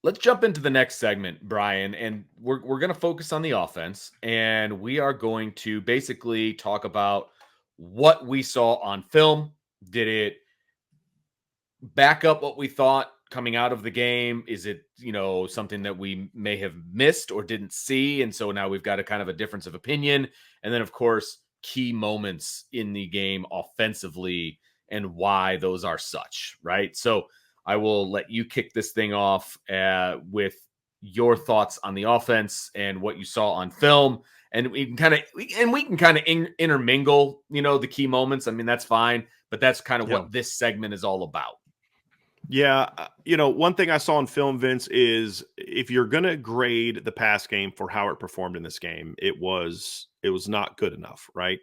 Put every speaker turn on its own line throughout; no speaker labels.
Let's jump into the next segment, Brian, and we're going to focus on the offense, and we are going to basically talk about what we saw on film. Did it back up what we thought coming out of the game? Is it, something that we may have missed or didn't see? And so now we've got a kind of a difference of opinion. And then, of course, key moments in the game offensively and why those are such, right? So I will let you kick this thing off with your thoughts on the offense and what you saw on film. And we can kind of intermingle, the key moments. I mean, that's fine, but that's kind of what this segment is all about.
Yeah, one thing I saw in film, Vince, is if you're going to grade the pass game for how it performed in this game, it was not good enough, right?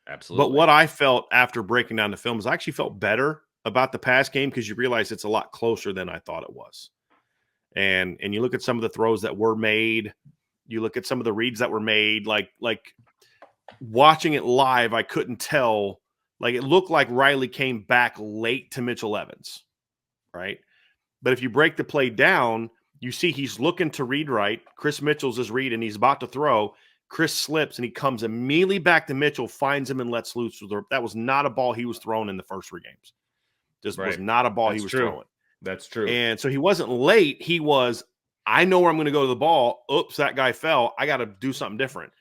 Absolutely.
But what I felt after breaking down the film is I actually felt better about the pass game because you realize it's a lot closer than I thought it was. And you look at some of the throws that were made, you look at some of the reads that were made, like watching it live, I couldn't tell. Like it looked like Riley came back late to Mitchell Evans. Right. But if you break the play down, you see he's looking to read right. Chris Mitchell's his read and he's about to throw. Chris slips and he comes immediately back to Mitchell, finds him and lets loose. That was not a ball he was throwing in the first 3 games. Just was not a ball he was throwing.
That's true.
And so he wasn't late. He was, I know where I'm going to go to the ball. Oops, that guy fell. I got to do something different.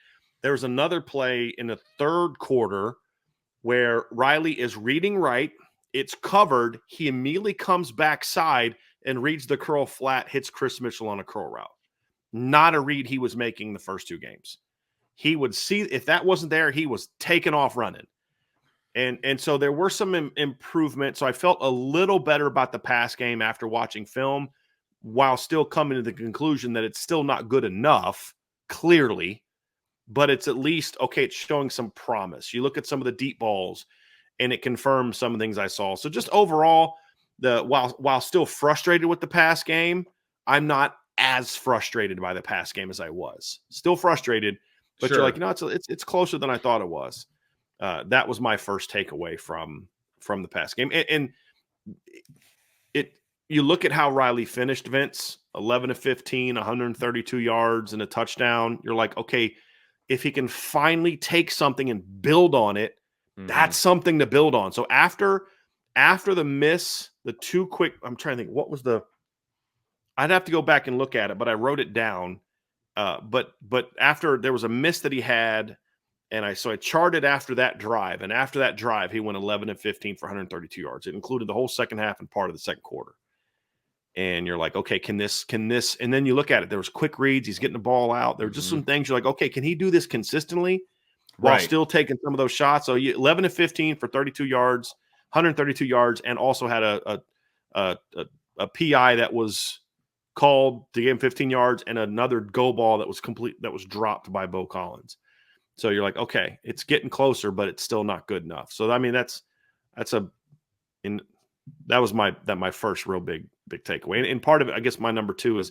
There was another play in the third quarter where Riley is reading right. It's covered. He immediately comes backside and reads the curl flat, hits Chris Mitchell on a curl route. Not a read he was making the first 2 games. He would see if that wasn't there, he was taking off running. And so there were some improvements. So I felt a little better about the pass game after watching film, while still coming to the conclusion that it's still not good enough, clearly, but it's at least, okay, it's showing some promise. You look at some of the deep balls, and it confirmed some of the things I saw. So just overall, while still frustrated with the pass game, I'm not as frustrated by the pass game as I was. Still frustrated, but you're like, it's closer than I thought it was. That was my first takeaway from the pass game. And you look at how Riley finished, Vince, 11 of 15, 132 yards and a touchdown. You're like, okay, if he can finally take something and build on it, that's something to build on. So after the miss, the 2 quick, I'm trying to think, what was I'd have to go back and look at it, but I wrote it down. But after there was a miss that he had, and I charted after that drive, and after that drive, he went 11 and 15 for 132 yards. It included the whole second half and part of the second quarter. And you're like, okay, can this, and then you look at it, there was quick reads. He's getting the ball out. There were just some things you're like, okay, can he do this consistently? While still taking some of those shots. So 11 and 15 for 32 yards, 132 yards, and also had a PI that was called to give him 15 yards and another go ball that was dropped by Bo Collins. So you're like, okay, it's getting closer, but it's still not good enough. So I mean, that was my first real big takeaway. And part of it, I guess my number 2 is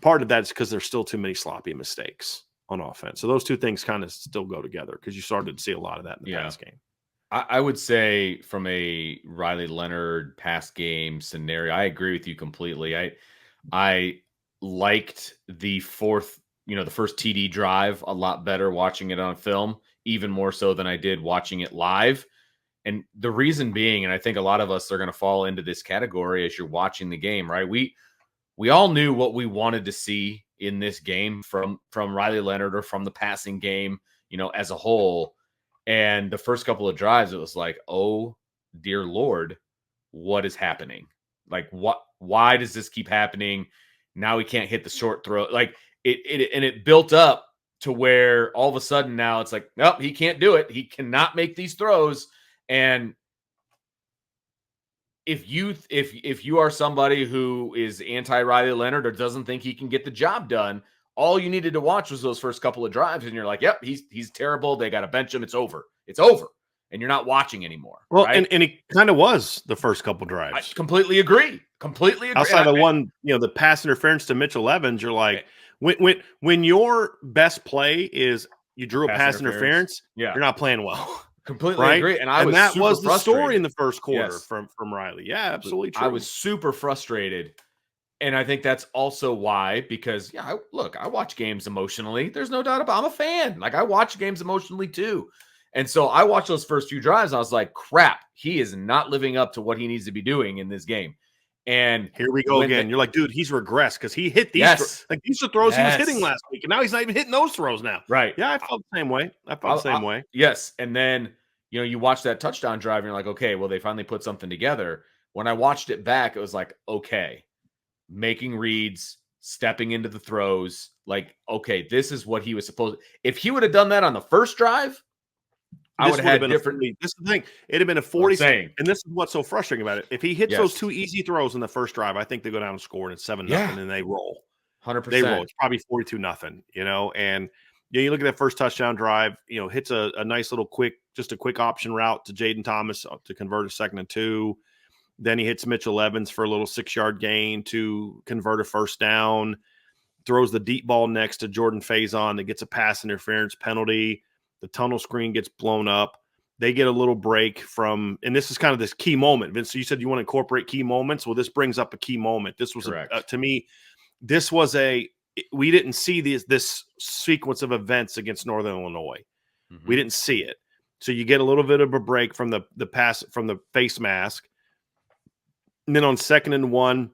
part of that is because there's still too many sloppy mistakes on offense. So those 2 things kind of still go together because you started to see a lot of that in the pass game.
I would say from a Riley Leonard pass game scenario, I agree with you completely. I liked the first TD drive a lot better watching it on film, even more so than I did watching it live. And the reason being, and I think a lot of us are going to fall into this category as you're watching the game, right? We all knew what we wanted to see in this game from Riley Leonard or from the passing game, as a whole. And the first couple of drives, it was like, oh dear Lord, what is happening? Like, why does this keep happening? Now he can't hit the short throw. Like it built up to where all of a sudden now it's like, nope, he can't do it. He cannot make these throws. And if you are somebody who is anti-Riley Leonard or doesn't think he can get the job done, all you needed to watch was those first couple of drives, and you're like, yep, he's terrible. They got to bench him. It's over. It's over. And you're not watching anymore.
Well,
right?
and it kind of was the first couple drives.
I completely agree.
Outside of one, the pass interference to Mitchell Evans, you're like, when your best play is you drew a pass interference, you're not playing well.
Completely agree. And
that was the story in the first quarter from Riley. Yeah, absolutely true.
I was super frustrated And I think that's also why, because I watch games emotionally. There's no doubt about I'm a fan. Like I watch games emotionally too. And so I watched those first few drives. I was like, crap, he is not living up to what he needs to be doing in this game. And
here we go again. You're like, dude, he's regressed because he hit these these are throws he was hitting last week, and now he's not even hitting those throws now.
Right.
Yeah, I felt the same way. I felt the same way.
Yes. And then, you watch that touchdown drive and you're like, okay, well, they finally put something together. When I watched it back, it was like, okay, making reads, stepping into the throws, like, okay, this is what he was supposed to. If he would have done that on the first drive, I would have had different.
This is the thing. It'd have been a 40. And this is what's so frustrating about it. If he hits those 2 easy throws in the first drive, I think they go down and score, and it's 7-0, and they roll.
100%.
They roll. It's probably 42-0. And you look at that first touchdown drive. Hits a nice little quick option route to Jaden Thomas to convert a 2nd and 2. Then he hits Mitchell Evans for a little 6-yard gain to convert a first down. Throws the deep ball next to Jordan Faison that gets a pass interference penalty. The tunnel screen gets blown up. They get a little break from, and this is kind of this key moment. Vince, so you said you want to incorporate key moments. Well, this brings up a key moment. This was, to me, this was we didn't see this sequence of events against Northern Illinois. Mm-hmm. We didn't see it. So you get a little bit of a break from the pass, from the face mask. And then on 2nd and 1,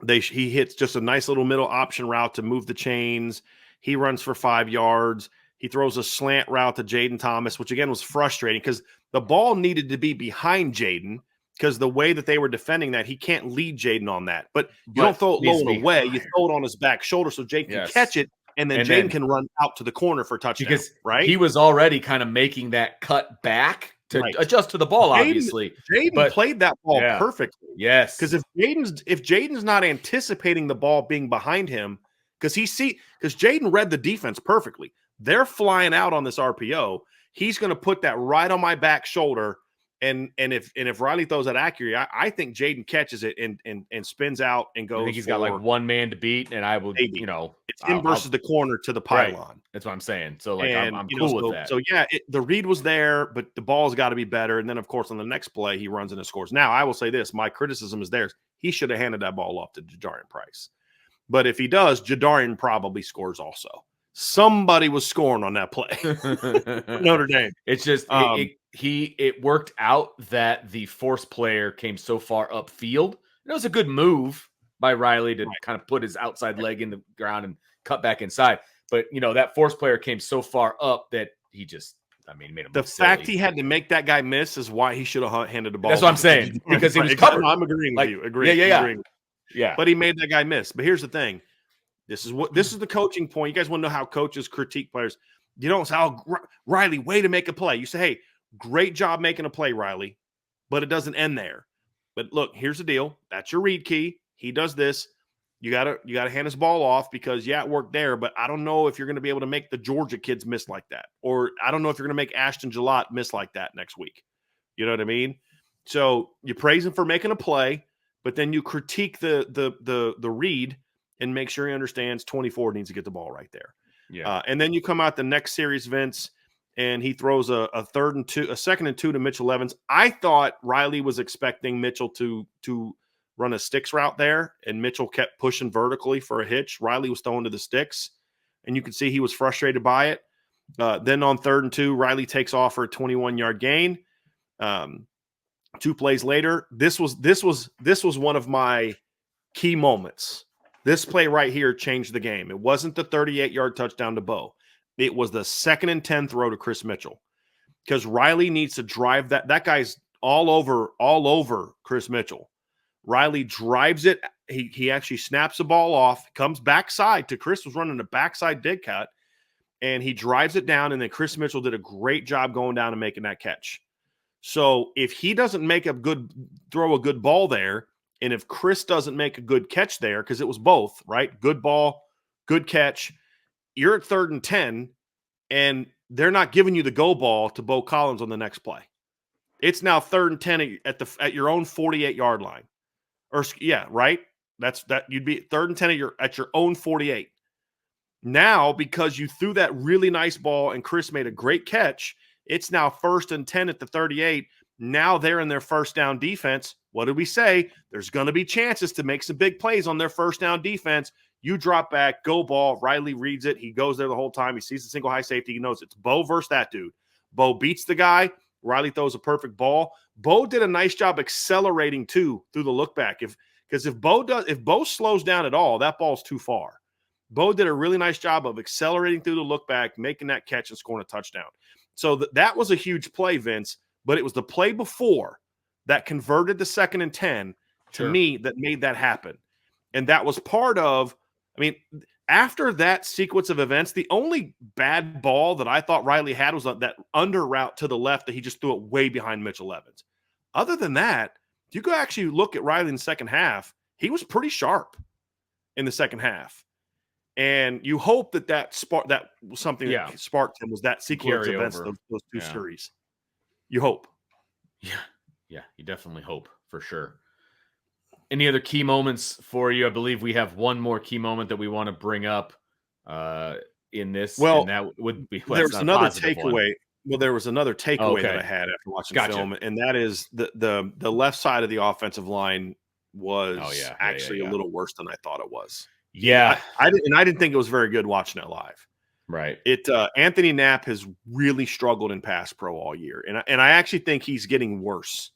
he hits just a nice little middle option route to move the chains. He runs for 5 yards. He throws a slant route to Jaden Thomas, which again was frustrating because the ball needed to be behind Jaden because the way that they were defending that, he can't lead Jaden on that. But you don't throw it low and away. You throw it on his back shoulder so Jaden can catch it, and then Jaden can run out to the corner for a touchdown. Because he
was already kind of making that cut back to adjust to
to
obviously.
Jaden played that ball perfectly.
Yes.
Because if Jaden's not anticipating the ball being behind him, because Jaden read the defense perfectly. They're flying out on this RPO. He's going to put that right on my back shoulder. And if Riley throws that accurately, I think Jaden catches it and spins out and goes.
I think he's got like one man to beat, and I would,
it's him versus the corner to the pylon.
Right. That's what I'm saying. So like, I'm cool with that.
So yeah, the read was there, but the ball's got to be better. And then of course on the next play, he runs and scores. Now I will say this: my criticism is theirs. He should have handed that ball off to Jadarian Price. But if he does, Jadarian probably scores also. Somebody was scoring on that play. Notre Dame.
It's just it worked out that the force player came so far upfield. It was a good move by Riley to kind of put his outside leg in the ground and cut back inside. But that force player came so far up that he just, made him.
The fact he had to make that guy miss is why he should have handed the ball.
That's what I'm saying, because he was covered.
I'm agreeing with you. Agreeing.
Yeah.
But he made that guy miss. But here's the thing. This is the coaching point. You guys want to know how coaches critique players. You don't say, Riley, way to make a play. You say, hey, great job making a play, Riley. But it doesn't end there. But look, here's the deal. That's your read key. He does this. You gotta hand his ball off because it worked there. But I don't know if you're gonna be able to make the Georgia kids miss like that. Or I don't know if you're gonna make Ashton Gillott miss like that next week. You know what I mean? So you praise him for making a play, but then you critique the read and make sure he understands 24 needs to get the ball right there.
Yeah.
And then you come out the next series, Vince, and he throws a 2nd and 2 to Mitchell Evans. I thought Riley was expecting Mitchell to run a sticks route there, and Mitchell kept pushing vertically for a hitch. Riley was throwing to the sticks, and you could see he was frustrated by it. Then on 3rd and 2, Riley takes off for a 21-yard gain. 2 plays later, this was one of my key moments. This play right here changed the game. It wasn't the 38-yard touchdown to Bo. It was the 2nd and 10 throw to Chris Mitchell, because Riley needs to drive that. That guy's all over Chris Mitchell. Riley drives it. He actually snaps the ball off, comes backside to Chris, was running a backside dig cut, and he drives it down. And then Chris Mitchell did a great job going down and making that catch. So if he doesn't throw a good ball there, and if Chris doesn't make a good catch there, because it was both, right? Good ball, good catch. You're at 3rd and 10, and they're not giving you the go ball to Bo Collins on the next play. It's now 3rd and 10 at your own 48-yard line. Right? You'd be 3rd and 10 at your own 48. Now, because you threw that really nice ball and Chris made a great catch, it's now 1st and 10 at the 38. Now they're in their first down defense. What did we say? There's going to be chances to make some big plays on their first down defense. You drop back, go ball. Riley reads it. He goes there the whole time. He sees the single high safety. He knows it's Bo versus that dude. Bo beats the guy. Riley throws a perfect ball. Bo did a nice job accelerating too through the look back. Because if Bo slows down at all, that ball's too far. Bo did a really nice job of accelerating through the look back, making that catch and scoring a touchdown. So that was a huge play, Vince, but it was the play before that converted the 2nd and 10 to me that made that happen. And that was part of, I mean, after that sequence of events, the only bad ball that I thought Riley had was that under route to the left that he just threw it way behind Mitchell Evans. Other than that, if you go actually look at Riley in the second half, he was pretty sharp in the second half. And you hope that was something that sparked him, was that sequence of events, those two series. You hope.
Yeah, you definitely hope, for sure. Any other key moments for you? I believe we have one more key moment that we want to bring up in this.
Well,
and that would be
there was another takeaway. Well, there was another takeaway that I had after watching film, and that is the left side of the offensive line was actually a little worse than I thought it was.
Yeah,
I didn't think it was very good watching it live.
Right.
Anthony Knapp has really struggled in pass pro all year, and I actually think he's getting worse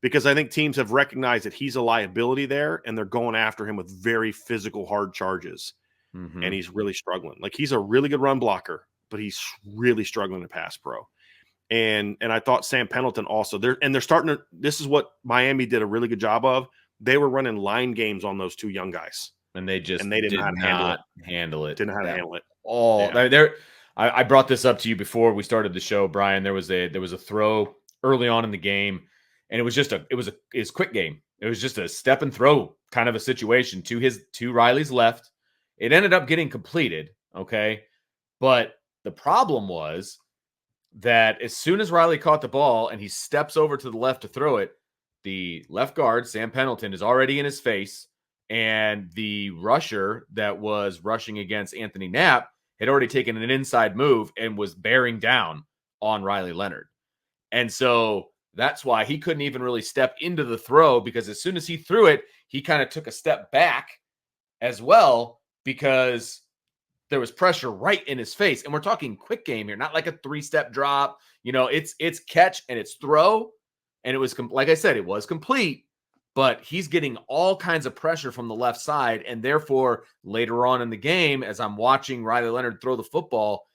because I think teams have recognized that he's a liability there, and they're going after him with very physical, hard charges, and he's really struggling. Like, he's a really good run blocker, but he's really struggling in pass pro. And I thought Sam Pendleton also they're starting to. This is what Miami did a really good job of. They were running line games on those two young guys.
And they didn't know how to handle it.
Didn't know how to handle it.
I brought this up to you before we started the show, Brian. There was a throw early on in the game, and it was quick game. It was just a step and throw kind of a situation to Riley's left. It ended up getting completed, okay? But the problem was that as soon as Riley caught the ball and he steps over to the left to throw it, the left guard, Sam Pendleton, is already in his face. And the rusher that was rushing against Anthony Knapp had already taken an inside move and was bearing down on Riley Leonard. And so that's why he couldn't even really step into the throw, because as soon as he threw it, he kind of took a step back as well, because there was pressure right in his face. And we're talking quick game here, not like a 3-step drop. It's catch and it's throw. And it was, like I said, it was complete. But he's getting all kinds of pressure from the left side. And therefore, later on in the game, as I'm watching Riley Leonard throw the football,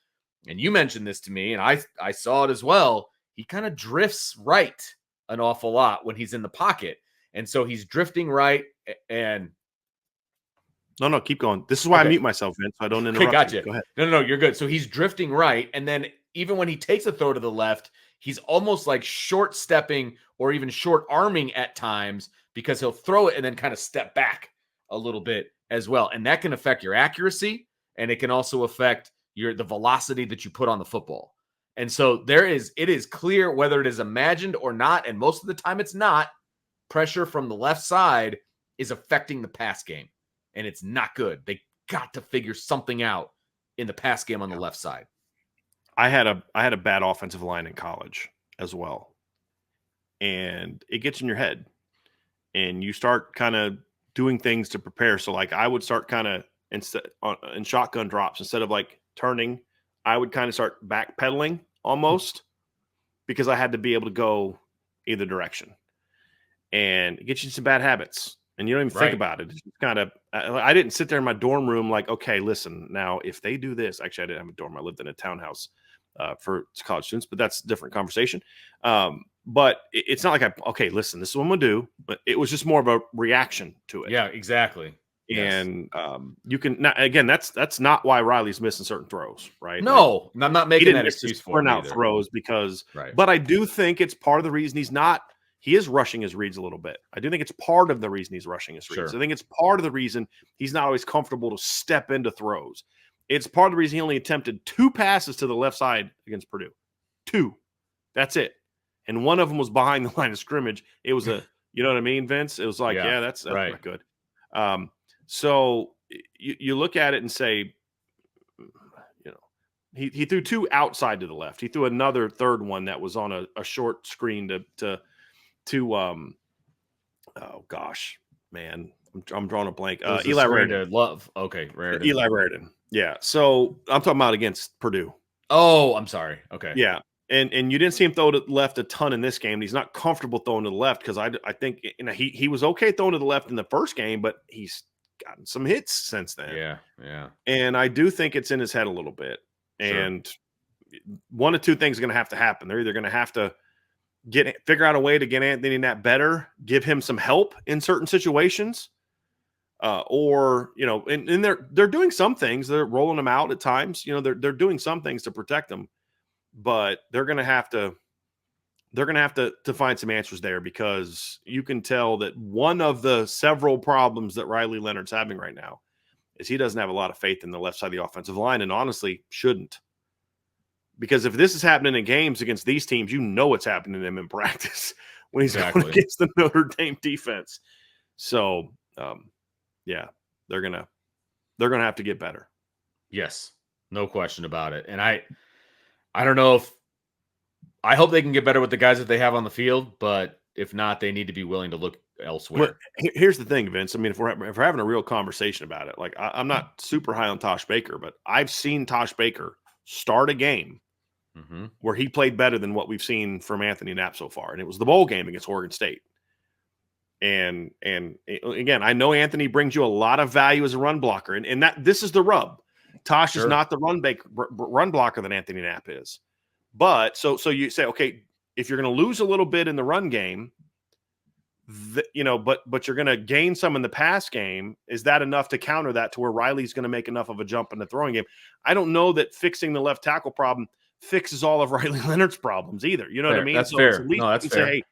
and you mentioned this to me, and I saw it as well, he kind of drifts right an awful lot when he's in the pocket. And so he's drifting right. And
No, keep going. This is why I mute myself, Vince, so I don't interrupt.
Gotcha.
Go ahead.
No, you're good. So he's drifting right. And then even when he takes a throw to the left, he's almost like short stepping or even short arming at times, because he'll throw it and then kind of step back a little bit as well. And that can affect your accuracy, and it can also affect the velocity that you put on the football. And so it is clear, whether it is imagined or not, and most of the time it's not, pressure from the left side is affecting the pass game. And it's not good. They got to figure something out in the pass game on the left side.
I had a bad offensive line in college as well. And it gets in your head. And you start kind of doing things to prepare. So, like, I would start kind of in shotgun drops, instead of like turning, I would kind of start backpedaling almost, because I had to be able to go either direction. And it gets you some bad habits. And you don't even think about it. It's kind of, I didn't sit there in my dorm room like, okay, listen, now if they do this, actually, I didn't have a dorm. I lived in a townhouse for college students, but that's a different conversation. But it's not like okay, listen, this is what I'm going to do. But it was just more of a reaction to it.
Yeah, exactly.
And you can, again, that's not why Riley's missing certain throws, right?
No, I'm not making that excuse for him
out throws because, but I do think it's part of the reason he is rushing his reads a little bit. I do think it's part of the reason he's rushing his reads. I think it's part of the reason he's not always comfortable to step into throws. It's part of the reason he only attempted 2 passes to the left side against Purdue. 2. That's it. And one of them was behind the line of scrimmage. It was you know what I mean, Vince? It was like, that's not good. So you look at it and say, He threw 2 outside to the left. He threw another third one that was on a short screen to oh gosh, man, I'm drawing a blank.
It was a
Eli
screen
Raridan.
to Love. Okay, Raritan.
Eli Raridan. Yeah. So I'm talking about against Purdue.
Oh, I'm sorry. Okay.
Yeah. And you didn't see him throw to the left a ton in this game. He's not comfortable throwing to the left because I think he was okay throwing to the left in the first game, but he's gotten some hits since then.
Yeah. Yeah.
And I do think it's in his head a little bit.
Sure.
And one of two things are going to have to happen. They're either going to have to figure out a way to get Anthony Knapp better, give him some help in certain situations, or and they're doing some things. They're rolling him out at times. They're doing some things to protect him, but they're going to have to find some answers there because you can tell that one of the several problems that Riley Leonard's having right now is he doesn't have a lot of faith in the left side of the offensive line, and honestly shouldn't. Because if this is happening in games against these teams, it's happening to him in practice when he's going against the Notre Dame defense. So, yeah, they're gonna have to get better.
Yes, no question about it. And I don't know if I hope they can get better with the guys that they have on the field, but if not, they need to be willing to look elsewhere.
Well, here's the thing, Vince. I mean, if we're having a real conversation about it, like I'm not super high on Tosh Baker, but I've seen Tosh Baker start a game where he played better than what we've seen from Anthony Knapp so far, and it was the bowl game against Oregon State. And again, I know Anthony brings you a lot of value as a run blocker, and that this is the rub. Tosh is not the run blocker that Anthony Knapp is. But so you say, okay, if you're going to lose a little bit in the run game, but you're going to gain some in the pass game, is that enough to counter that to where Riley's going to make enough of a jump in the throwing game? I don't know that fixing the left tackle problem fixes all of Riley Leonard's problems either. You know what I mean?
That's fair.
At least
that's
you
fair.
Say, hey,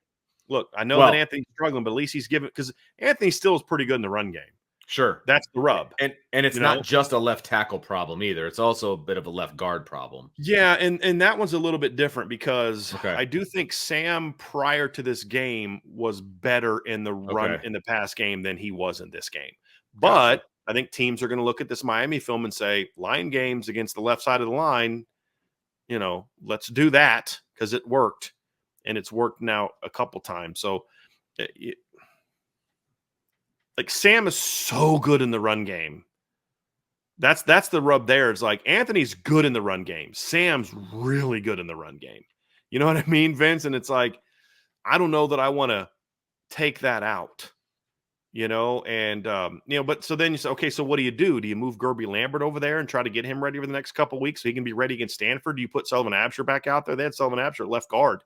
look, I know that Anthony's struggling, but at least he's giving, because Anthony still is pretty good in the run game.
Sure.
That's the rub.
And it's not just a left tackle problem either. It's also a bit of a left guard problem.
Yeah, and that one's a little bit different because I do think Sam prior to this game was better in the run in the pass game than he was in this game. But I think teams are going to look at this Miami film and say, line games against the left side of the line, let's do that because it worked. And it's worked now a couple times. So like Sam is so good in the run game. That's the rub there. It's like Anthony's good in the run game. Sam's really good in the run game. You know what I mean, Vince? And it's like, I don't know that I want to take that out, but so then you say, okay, so what do you do? Do you move Gerby Lambert over there and try to get him ready for the next couple of weeks so he can be ready against Stanford? Do you put Sullivan Absher back out there? They had Sullivan Absher at left guard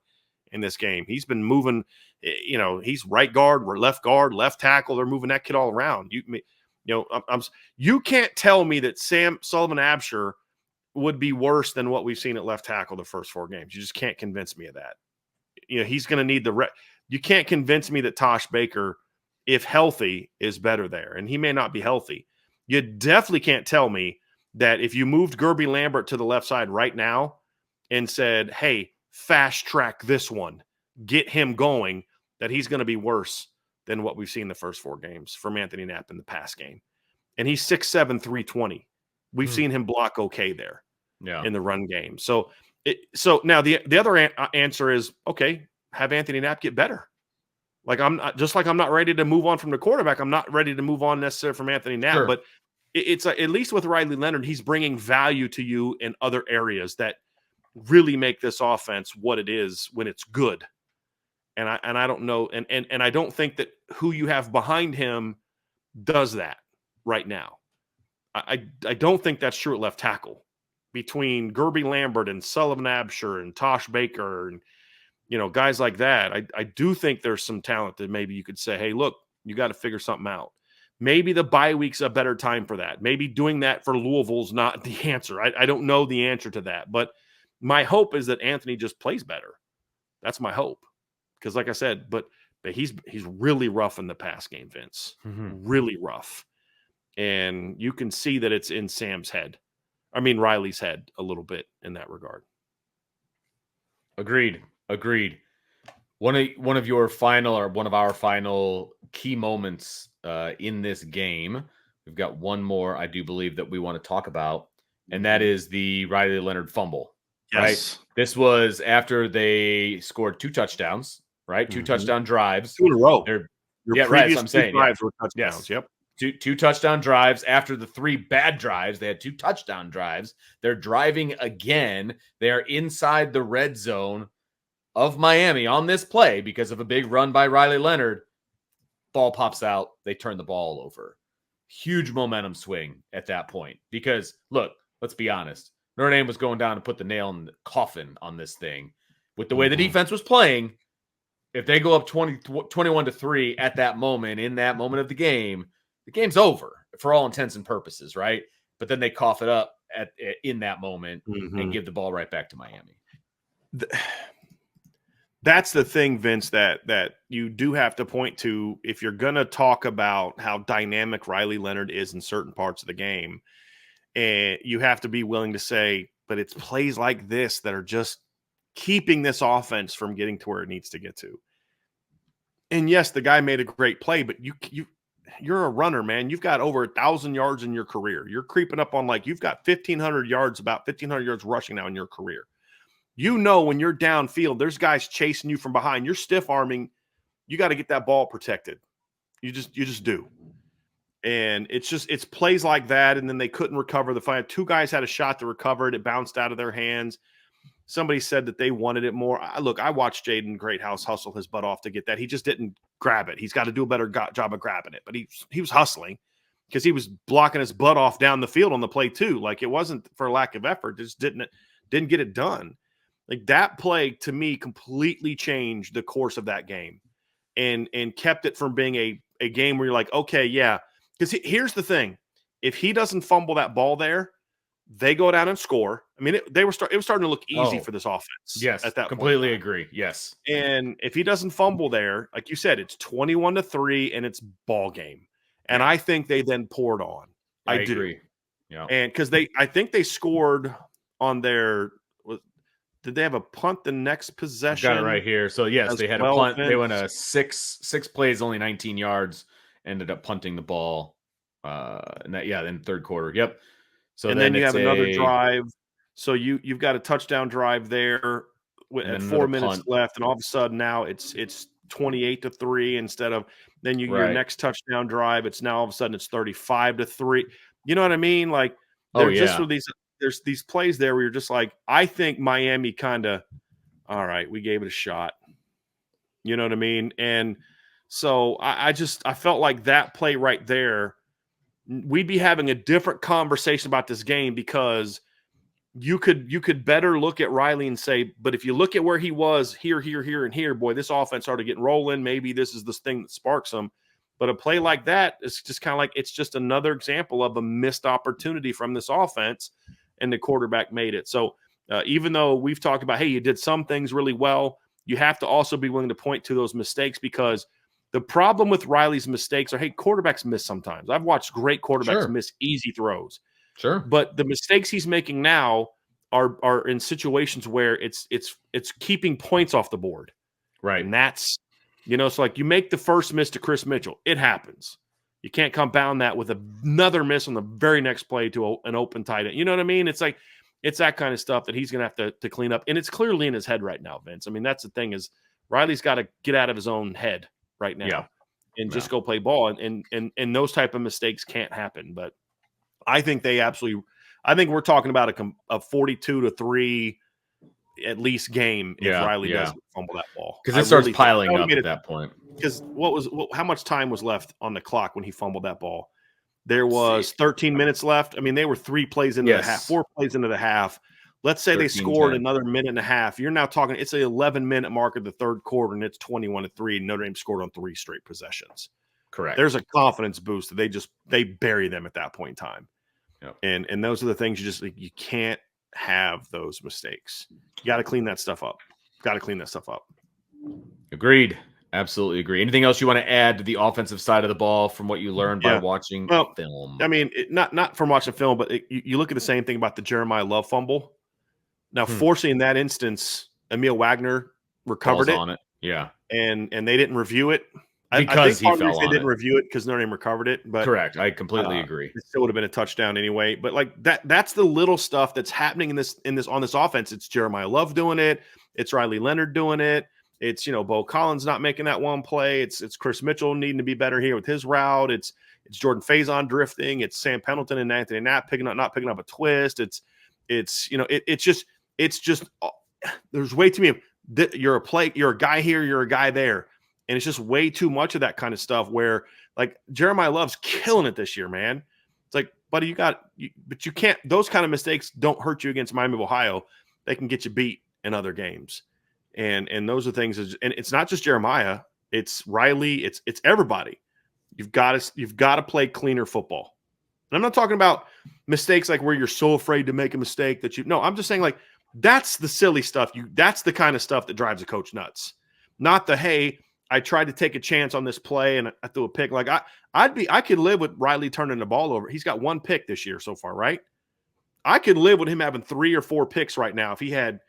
in this game. He's been moving, he's right guard, left tackle. They're moving that kid all around. You can't tell me that Sullivan Absher would be worse than what we've seen at left tackle the first 4 games. You just can't convince me of that. He's going to need you can't convince me that Tosh Baker, if healthy, is better there. And he may not be healthy. You definitely can't tell me that if you moved Gerby Lambert to the left side right now and said, hey, fast track this one, get him going, that he's going to be worse than what we've seen the first 4 games from Anthony Knapp in the pass game. And he's 6'7", 320. We've seen him block okay there in the run game. So now the other answer is, okay, have Anthony Knapp get better. Like I'm not ready to move on from the quarterback. I'm not ready to move on necessarily from Anthony Knapp, but it's at least with Riley Leonard, he's bringing value to you in other areas that really make this offense what it is when it's good. And I don't know, and I don't think that who you have behind him does that right now. I don't think that's true at left tackle between Gerby Lambert and Sullivan Absher and Tosh Baker and guys like that. I do think there's some talent that maybe you could say, hey, look, you got to figure something out. Maybe the bye week's a better time for that. Maybe doing that for Louisville's not the answer. I don't know the answer to that, but my hope is that Anthony just plays better. That's my hope. Because like I said, but he's really rough in the pass game, Vince. Really rough. And you can see that it's in Riley's head a little bit in that regard.
Agreed. One of your final, or one of our final key moments in this game, we've got one more I do believe that we want to talk about, and that is the Riley Leonard fumble, right?
Yes.
This was after they scored 2 touchdowns, right? 2 touchdown drives.
2 in a row.
They're
Your
Yeah, right, that's what
previous
I'm
2
saying, yeah.
drives were touchdowns.
Yes.
Yep.
Two touchdown drives after the 3 bad drives. They had 2 touchdown drives. They're driving again. They are inside the red zone of Miami on this play because of a big run by Riley Leonard. Ball pops out. They turn the ball over. Huge momentum swing at that point because, look, let's be honest. Notre Dame was going down to put the nail in the coffin on this thing. With the way the defense was playing, if they go up 21-3 at that moment, in that moment of the game's over for all intents and purposes, right? But then they cough it up in that moment and give the ball right back to Miami.
That's the thing, Vince, that you do have to point to if you're going to talk about how dynamic Riley Leonard is in certain parts of the game. And you have to be willing to say, but it's plays like this that are just keeping this offense from getting to where it needs to get to. And yes, the guy made a great play, but you're a runner, man. You've got over 1,000 yards in your career. You're creeping up on you've got 1,500 yards, about 1,500 yards rushing now in your career. You know, when you're downfield, there's guys chasing you from behind. You're stiff arming. You got to get that ball protected. You just do. And it's plays like that. And then they couldn't recover the fight. 2 guys had a shot to recover it. It bounced out of their hands. Somebody said that they wanted it more. Look, I watched Jaden Greathouse hustle his butt off to get that. He just didn't grab it. He's got to do a better job of grabbing it. But he was hustling because he was blocking his butt off down the field on the play too. Like, it wasn't for lack of effort. Just didn't get it done. Like, that play to me completely changed the course of that game and kept it from being a game where you're like, okay, yeah. Because here's the thing. If he doesn't fumble that ball there, they go down and score. I mean, it was starting to look easy for this offense.
Yes,
at that
completely
point.
agree. Yes.
And if he doesn't fumble there, like you said, it's 21-3 and it's ball game. And I think they then poured on. I
agree.
Yeah. And because I think they scored on their – did they have a punt the next possession?
Got it right here. So, yes, they had a punt. Vince. They went a six plays, only 19 yards, ended up punting the ball. In third quarter. Yep. So
then you have another drive. So you've got a touchdown drive there at 4 minutes left, and all of a sudden now it's 28-3 instead of then your next touchdown drive. It's now all of a sudden it's 35-3. You know what I mean? Like, there's these plays there where you're just like, I think Miami kind of, all right, we gave it a shot. You know what I mean? And so I felt like that play right there, we'd be having a different conversation about this game because you could better look at Riley and say, but if you look at where he was here, and here, boy, this offense started getting rolling. Maybe this is this thing that sparks them. But a play like that is just kind of like, it's just another example of a missed opportunity from this offense, and the quarterback made it. So even though we've talked about, hey, you did some things really well, you have to also be willing to point to those mistakes, because the problem with Riley's mistakes are, hey, quarterbacks miss sometimes. I've watched great quarterbacks miss easy throws. Sure. But the mistakes he's making now are in situations where it's keeping points off the board. Right. And that's, so like you make the first miss to Chris Mitchell. It happens. You can't compound that with another miss on the very next play to an open tight end. You know what I mean? It's like, it's that kind of stuff that he's going to have to clean up. And it's clearly in his head right now, Vince. I mean, that's the thing, is Riley's got to get out of his own head right now and just go play ball. And those type of mistakes can't happen. But I think we're talking about a 42-3 at least game if Riley doesn't fumble that ball.
Because it starts piling up at that point.
Because how much time was left on the clock when he fumbled that ball? There was 13 minutes left. I mean, they were 3 plays into the half, 4 plays into the half. Let's say they scored another minute and a half. You're now talking, it's an 11-minute mark of the third quarter, and it's 21-3. And Notre Dame scored on 3 straight possessions. Correct. There's a confidence boost that they bury them at that point in time. Yep. And those are the things you can't have those mistakes. You got to clean that stuff up.
Agreed. Absolutely agree. Anything else you want to add to the offensive side of the ball from what you learned by watching film?
I mean, not from watching film, but you look at the same thing about the Jeremiah Love fumble. Now, fortunately, in that instance, Emil Wagner recovered it.
On it. Yeah.
And they didn't review it. I
because
think
he
part of it
fell
is they
on
didn't
it.
review it because Notre Dame recovered it, but
Correct. I completely agree.
it still would have been a touchdown anyway. But like that's the little stuff that's happening in this on this offense. It's Jeremiah Love doing it. It's Riley Leonard doing it. It's Bo Collins not making that one play. It's Chris Mitchell needing to be better here with his route. It's Jordan Faison drifting. It's Sam Pendleton and Anthony Knapp not picking up a twist. It's just there's way too many. You're a guy here, you're a guy there, and it's just way too much of that kind of stuff. Where like Jeremiah Love's killing it this year, man. It's like, buddy, but you can't. Those kind of mistakes don't hurt you against Miami of Ohio. They can get you beat in other games, and those are things. And it's not just Jeremiah. It's Riley. It's everybody. You've got to play cleaner football. And I'm not talking about mistakes like where you're so afraid to make a mistake that no, I'm just saying like that's the silly stuff. That's the kind of stuff that drives a coach nuts. Not the, hey, I tried to take a chance on this play and I threw a pick. Like I could live with Riley turning the ball over. He's got one pick this year so far, right? I could live with him having 3 or 4 picks right now if he had,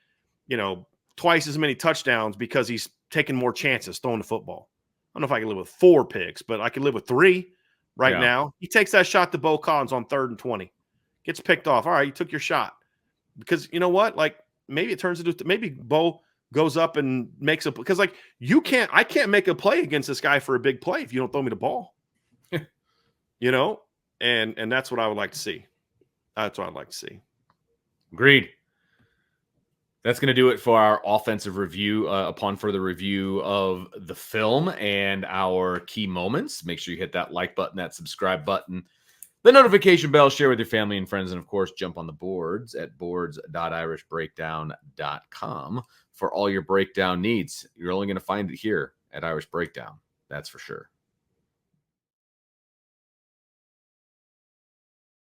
twice as many touchdowns because he's taking more chances throwing the football. I don't know if I can live with 4 picks, but I can live with 3 right now. He takes that shot to Bo Collins on 3rd and 20. Gets picked off. All right, you took your shot. Because you know what? Like maybe it turns into maybe Bo goes up and makes a because like I can't make a play against this guy for a big play if you don't throw me the ball. And that's what I would like to see. That's what I'd like to see.
Agreed. That's going to do it for our offensive review. Upon further review of the film and our key moments, make sure you hit that like button, that subscribe button, the notification bell, share with your family and friends, and of course, jump on the boards at boards.irishbreakdown.com for all your breakdown needs. You're only going to find it here at Irish Breakdown. That's for sure.